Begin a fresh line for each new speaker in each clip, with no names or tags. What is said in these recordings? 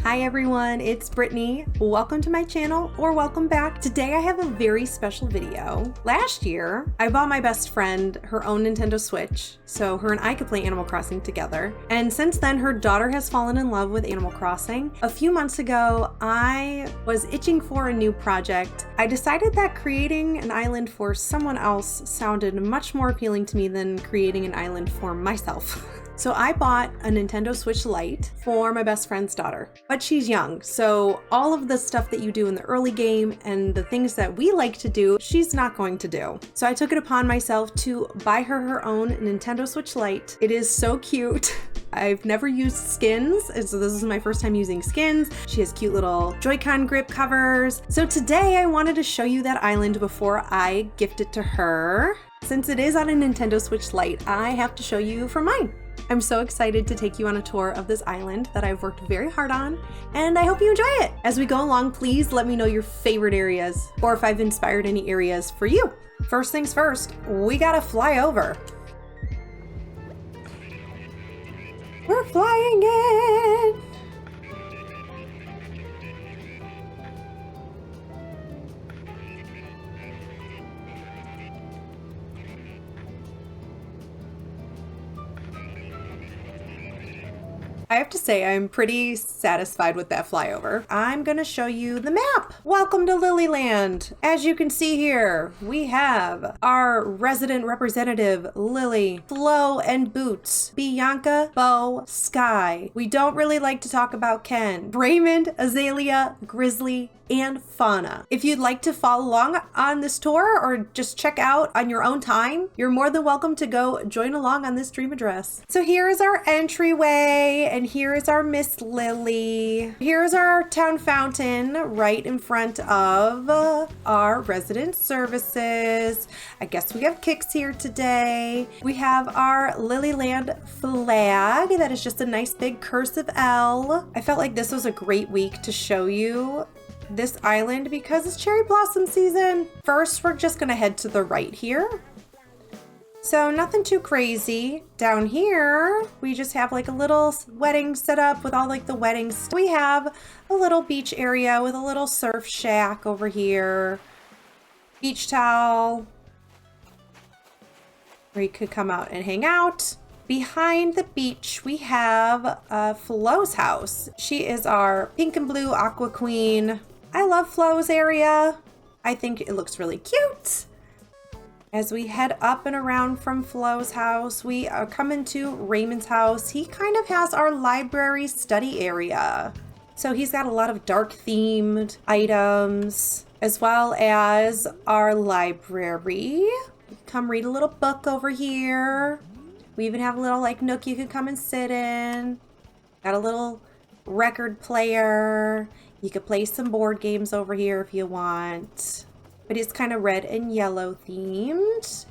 Hi everyone, it's Brittany. Welcome to my channel, or welcome back. Today I have a very special video. Last year, I bought my best friend her own Nintendo Switch, so her and I could play Animal Crossing together. And since then, her daughter has fallen in love with Animal Crossing. A few months ago, I was itching for a new project. I decided that creating an island for someone else sounded much more appealing to me than creating an island for myself. So I bought a Nintendo Switch Lite for my best friend's daughter, but she's young, so all of the stuff that you do in the early game and the things that we like to do, she's not going to do. So I took it upon myself to buy her own Nintendo Switch Lite. It is so cute. I've never used skins, and so this is my first time using skins. She has cute little Joy-Con grip covers. So today I wanted to show you that island before I gift it to her. Since it is on a Nintendo Switch Lite, I have to show you from mine. I'm so excited to take you on a tour of this island that I've worked very hard on, and I hope you enjoy it. As we go along, please let me know your favorite areas, or if I've inspired any areas for you. First things first, we gotta fly over. We're flying in! I have to say, I'm pretty satisfied with that flyover. I'm gonna show you the map. Welcome to Lilyland. As you can see here, we have our resident representative, Lily, Flo and Boots, Bianca, Bo, Sky. We don't really like to talk about Ken, Raymond, Azalea, Grizzly, and Fauna. If you'd like to follow along on this tour or just check out on your own time, you're more than welcome to go join along on this dream address. So here is our entryway, and here is our Miss Lily. Here's our town fountain right in front of our resident services. I guess we have Kix here today. We have our Lilyland flag that is just a nice big cursive L. I felt like this was a great week to show you this island because it's cherry blossom season. First, we're just gonna head to the right here. So nothing too crazy. Down here, we just have like a little wedding set up with all like the weddings. We have a little beach area with a little surf shack over here. Beach towel, where you could come out and hang out. Behind the beach, we have Flo's house. She is our pink and blue aqua queen. I love Flo's area. I think it looks really cute. As we head up and around from Flo's house, we are coming to Raymond's house. He kind of has our library study area. So he's got a lot of dark themed items, as well as our library. You can come read a little book over here. We even have a little like nook you can come and sit in. Got a little record player. You could play some board games over here if you want. But it's kind of red and yellow themed.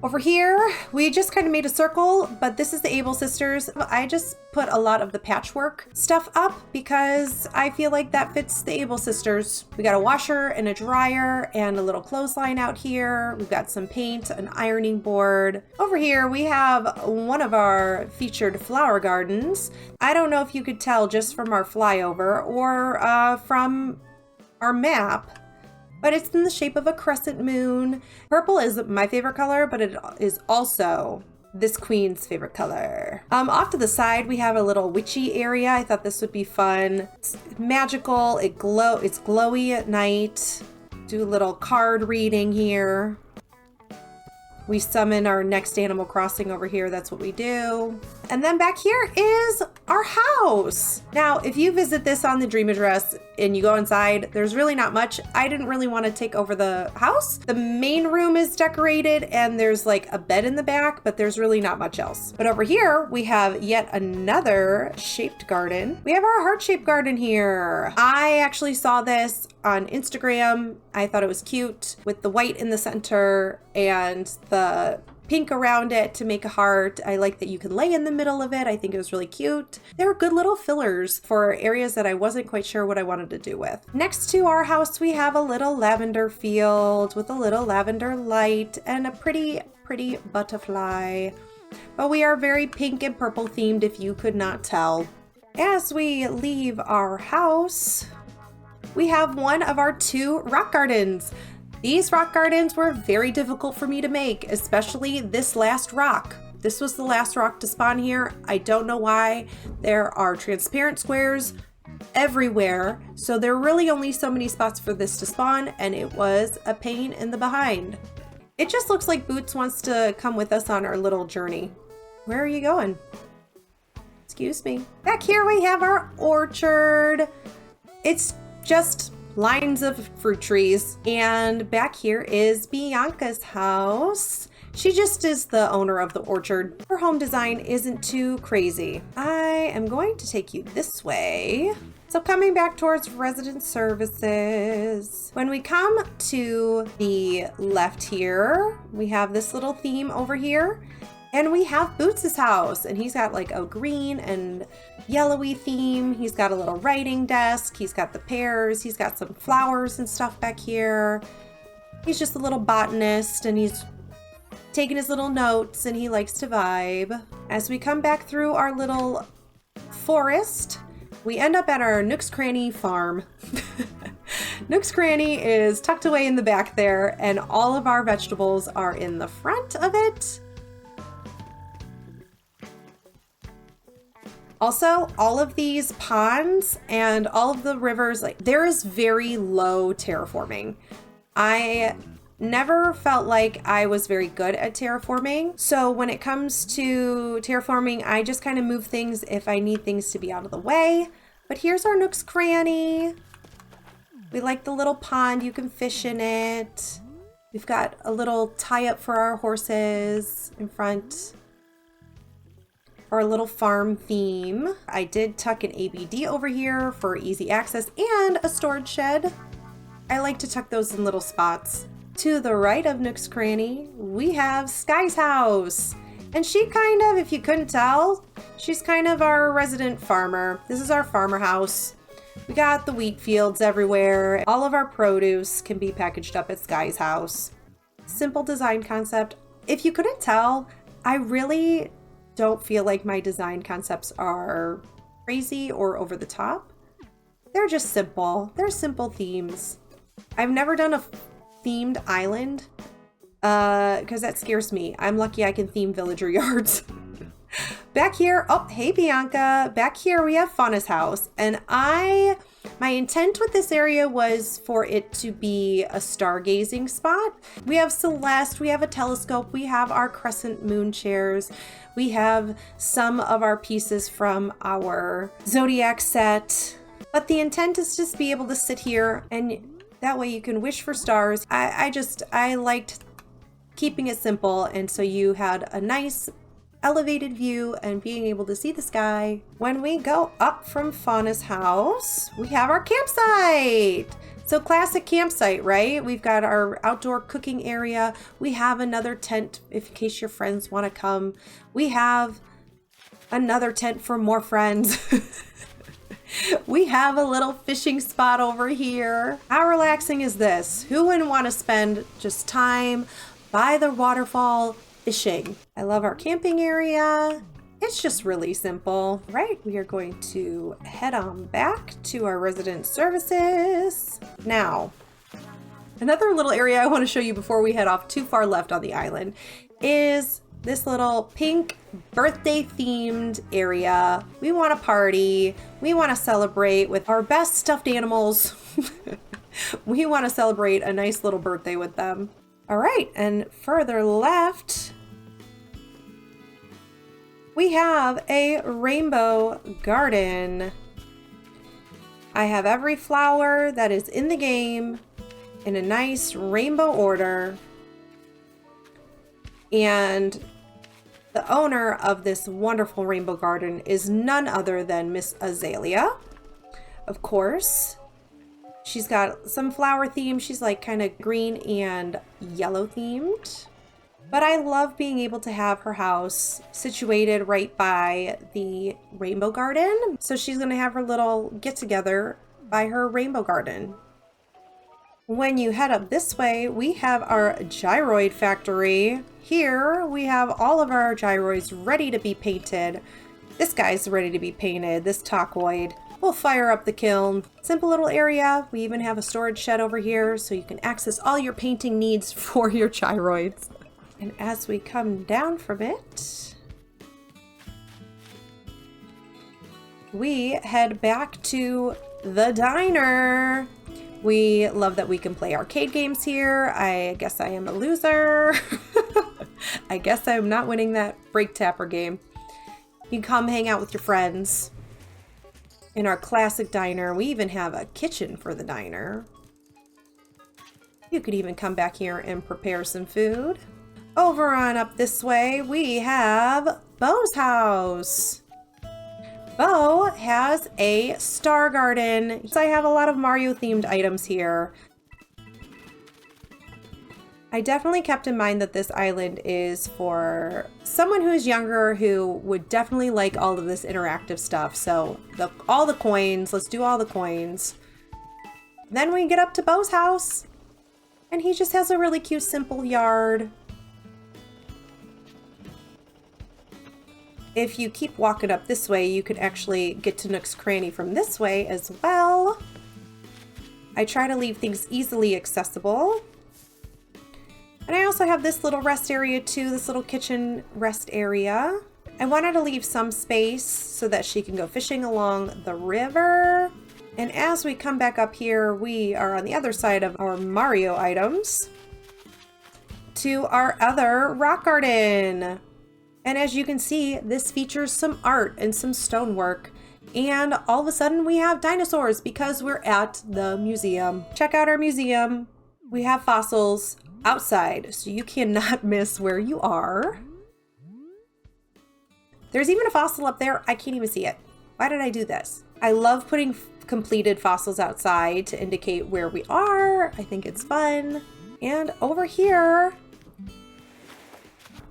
Over here, we just kind of made a circle, but this is the Able Sisters. I just put a lot of the patchwork stuff up because I feel like that fits the Able Sisters. We got a washer and a dryer and a little clothesline out here. We've got some paint, an ironing board. Over here, we have one of our featured flower gardens. I don't know if you could tell just from our flyover or from our map, but it's in the shape of a crescent moon. Purple is my favorite color, but it is also this queen's favorite color. Off to the side, we have a little witchy area. I thought this would be fun. It's magical, it's glowy at night. Do a little card reading here. We summon our next Animal Crossing over here. That's what we do. And then back here is our house. Now, if you visit this on the dream address and you go inside, there's really not much. I didn't really want to take over the house. The main room is decorated and there's like a bed in the back, but there's really not much else. But over here, we have yet another shaped garden. We have our heart-shaped garden here. I actually saw this on Instagram. I thought it was cute with the white in the center and the pink around it to make a heart. I like that you can lay in the middle of it. I think it was really cute. They're good little fillers for areas that I wasn't quite sure what I wanted to do with. Next to our house, we have a little lavender field with a little lavender light and a pretty butterfly. but we are very pink and purple themed if you could not tell. As we leave our house, we have one of our 2 rock gardens. These rock gardens were very difficult for me to make, especially this last rock. This was the last rock to spawn here. I don't know why. There are transparent squares everywhere, so there are really only so many spots for this to spawn, and it was a pain in the behind. It just looks like Boots wants to come with us on our little journey. Where are you going? Excuse me. Back here we have our orchard. It's just lines of fruit trees. And back here is Bianca's house. She just is the owner of the orchard. Her home design isn't too crazy. I am going to take you this way. So coming back towards resident services, when we come to the left here, we have this little theme over here, and we have Boots' house, and he's got like a green and yellowy theme. He's got a little writing desk. He's got the pears. He's got some flowers and stuff back here. He's just a little botanist, and he's taking his little notes, and he likes to vibe. As we come back through our little forest, we end up at our Nook's Cranny farm. Nook's Cranny is tucked away in the back there, and all of our vegetables are in the front of it. Also, all of these ponds and all of the rivers, like, there is very low terraforming. I never felt like I was very good at terraforming. So when it comes to terraforming, I just kind of move things if I need things to be out of the way. But here's our Nook's Cranny. We like the little pond. You can fish in it. We've got a little tie-up for our horses in front. Our little farm theme. I did tuck an ABD over here for easy access and a storage shed. I like to tuck those in little spots. To the right of Nook's Cranny, we have Sky's house. And she kind of, if you couldn't tell, she's kind of our resident farmer. This is our farmer house. We got the wheat fields everywhere. All of our produce can be packaged up at Sky's house. Simple design concept. If you couldn't tell, I really don't feel like my design concepts are crazy or over the top. They're just simple. They're simple themes. I've never done a themed island because that scares me. I'm lucky I can theme villager yards. Back here, oh, hey Bianca. Back here we have Fauna's house, and my intent with this area was for it to be a stargazing spot. We have Celeste, we have a telescope, we have our crescent moon chairs, we have some of our pieces from our Zodiac set, but the intent is just be able to sit here, and that way you can wish for stars. I liked keeping it simple, and so you had a nice elevated view and being able to see the sky. When we go up from Fauna's house, we have our campsite. So classic campsite, right? We've got our outdoor cooking area. We have another tent in case your friends want to come. We have another tent for more friends. We have a little fishing spot over here. How relaxing is this? Who wouldn't want to spend just time by the waterfall fishing? I love our camping area. It's just really simple, right? We are going to head on back to our resident services. Now, another little area I want to show you before we head off too far left on the island is this little pink birthday themed area. We want to party. We want to celebrate with our best stuffed animals. We want to celebrate a nice little birthday with them. All right, and further left, we have a rainbow garden. I have every flower that is in the game in a nice rainbow order. And the owner of this wonderful rainbow garden is none other than Miss Azalea. Of course, she's got some flower theme. She's like kind of green and yellow themed. But I love being able to have her house situated right by the rainbow garden. So she's going to have her little get together by her rainbow garden. When you head up this way, we have our gyroid factory. Here we have all of our gyroids ready to be painted. This guy's ready to be painted, this Tacoid. We'll fire up the kiln. Simple little area. We even have a storage shed over here so you can access all your painting needs for your gyroids. And as we come down from it, we head back to the diner. We love that we can play arcade games here. I guess I am a loser. I guess I'm not winning that break tapper game. You can come hang out with your friends in our classic diner. We even have a kitchen for the diner. You could even come back here and prepare some food. Over on up this way, we have Bo's house. Bo has a star garden. So I have a lot of Mario themed items here. I definitely kept in mind that this island is for someone who's younger who would definitely like all of this interactive stuff. So all the coins, let's do all the coins. Then we get up to Bo's house and he just has a really cute, simple yard. If you keep walking up this way, you could actually get to Nook's Cranny from this way as well. I try to leave things easily accessible. And I also have this little rest area too, this little kitchen rest area. I wanted to leave some space so that she can go fishing along the river. And as we come back up here, we are on the other side of our Mario items to our other rock garden. And as you can see, this features some art and some stonework. And all of a sudden we have dinosaurs because we're at the museum. Check out our museum. We have fossils outside, so you cannot miss where you are. There's even a fossil up there. I can't even see it. Why did I do this? I love putting completed fossils outside to indicate where we are. I think it's fun. And over here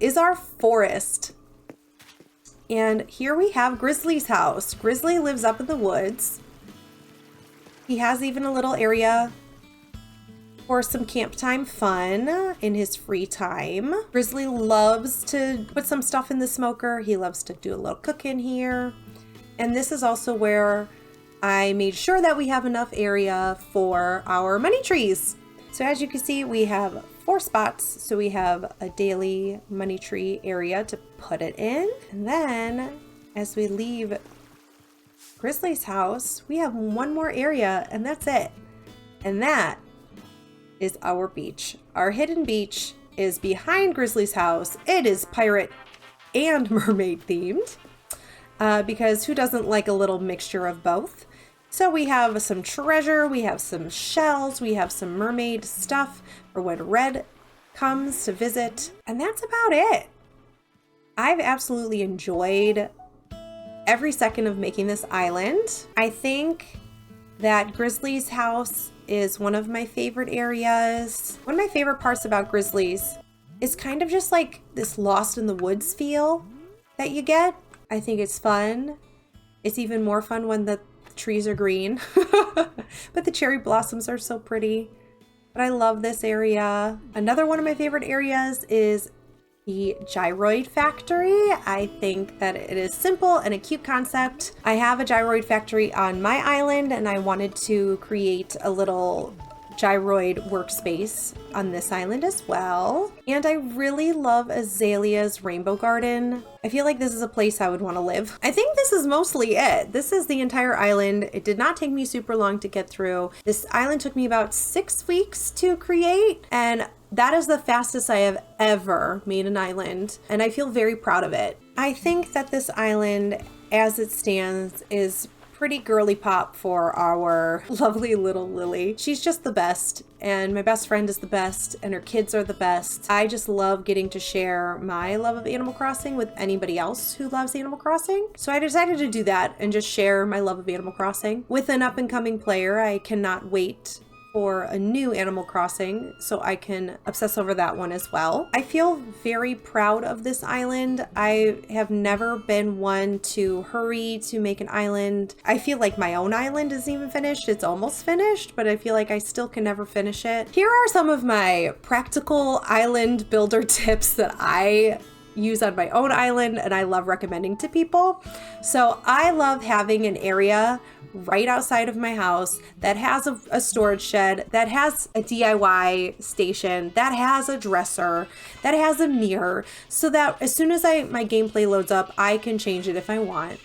is our forest. And here we have Grizzly's house. Grizzly lives up in the woods. He has even a little area for some camp time fun in his free time. Grizzly loves to put some stuff in the smoker. He loves to do a little cooking here. And this is also where I made sure that we have enough area for our money trees. So as you can see, we have 4 spots. So we have a daily money tree area to put it in. And then as we leave Grizzly's house, we have one more area and that's it. And that is our beach. Our hidden beach is behind Grizzly's house. It is pirate and mermaid themed because who doesn't like a little mixture of both? So we have some treasure, we have some shells, we have some mermaid stuff for when Red comes to visit, and that's about it. I've absolutely enjoyed every second of making this island. I think that Grizzly's house is one of my favorite areas. One of my favorite parts about Grizzly's is kind of just like this lost in the woods feel that you get. I think it's fun. It's even more fun when the trees are green, but the cherry blossoms are so pretty. But I love this area. Another one of my favorite areas is the gyroid factory. I think that it is simple and a cute concept. I have a gyroid factory on my island and I wanted to create a little gyroid workspace on this island as well. And I really love Azalea's Rainbow Garden. I feel like this is a place I would want to live. I think this is mostly it. This is the entire island. It did not take me super long to get through. This island took me about 6 weeks to create, and that is the fastest I have ever made an island, and I feel very proud of it. I think that this island, as it stands, is pretty girly pop for our lovely little Lily. She's just the best, and my best friend is the best, and her kids are the best. I just love getting to share my love of Animal Crossing with anybody else who loves Animal Crossing. So I decided to do that and just share my love of Animal Crossing with an up-and-coming player. I cannot wait for a new Animal Crossing so I can obsess over that one as well. I feel very proud of this island. I have never been one to hurry to make an island. I feel like my own island isn't even finished. It's almost finished, but I feel like I still can never finish it. Here are some of my practical island builder tips that I use on my own island and I love recommending to people. So I love having an area right outside of my house that has a storage shed, that has a DIY station, that has a dresser, that has a mirror, so that as soon as my gameplay loads up, I can change it if I want.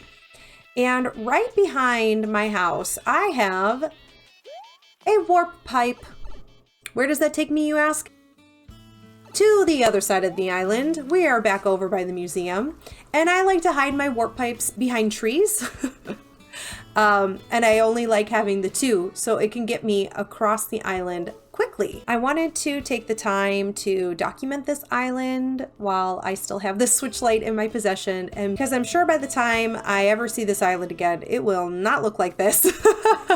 And right behind my house, I have a warp pipe. Where does that take me, you ask? To the other side of the island. We are back over by the museum, and I like to hide my warp pipes behind trees. And I only like having the two so it can get me across the island quickly. I wanted to take the time to document this island while I still have this Switch Lite in my possession, and because I'm sure by the time I ever see this island again, it will not look like this.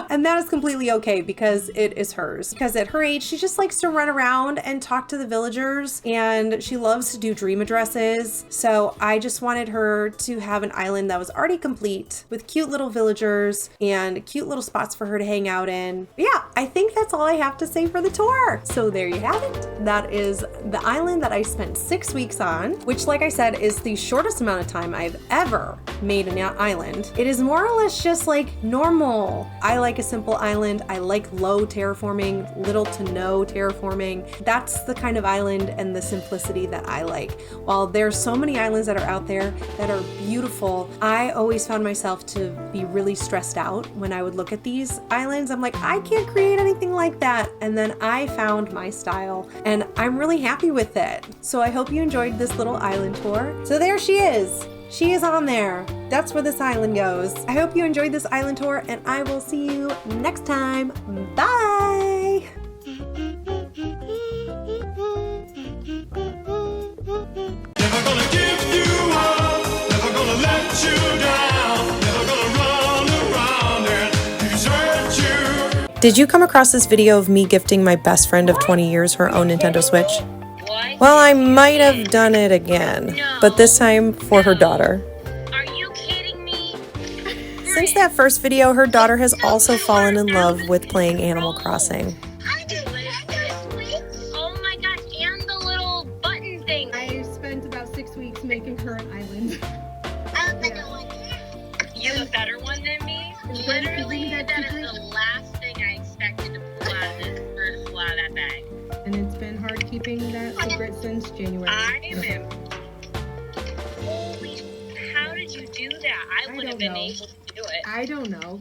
And that is completely okay because it is hers. Because at her age, she just likes to run around and talk to the villagers, and she loves to do dream addresses. So I just wanted her to have an island that was already complete with cute little villagers and cute little spots for her to hang out in. But yeah, I think that's all I have to say for the tour. So there you have it. That is the island that I spent 6 weeks on, which, like I said, is the shortest amount of time I've ever made an island. It is more or less just like normal. I like a simple island. I like low terraforming, little to no terraforming. That's the kind of island and the simplicity that I like. While there's so many islands that are out there that are beautiful, I always found myself to be really stressed out when I would look at these islands. I'm like, I can't create anything like that. And then I found my style and I'm really happy with it. So I hope you enjoyed this little island tour. So there she is. She is on there. That's where this island goes. I hope you enjoyed this island tour, and I will see you next time. Bye!
Never gonna give you up, never gonna let you down, never gonna run around and desert you.
Did you come across this video of me gifting my best friend of 20 years her own Nintendo Switch?
What?
Well, I might have done it again, but this time for her daughter.
Are you kidding me?
Since that first video, her daughter has also fallen in love with playing Animal Crossing.
I do it. Oh my gosh, and the little button thing.
I spent about 6 weeks making her an island.
You have a better one than me? Literally, that is the last thing I expected to pull out of this, or to pull out of that bag.
And it's been hard keeping that secret since January.
I am. Holy, how did you do that? I
I
would have
don't
been
know.
able to do it.
I don't know.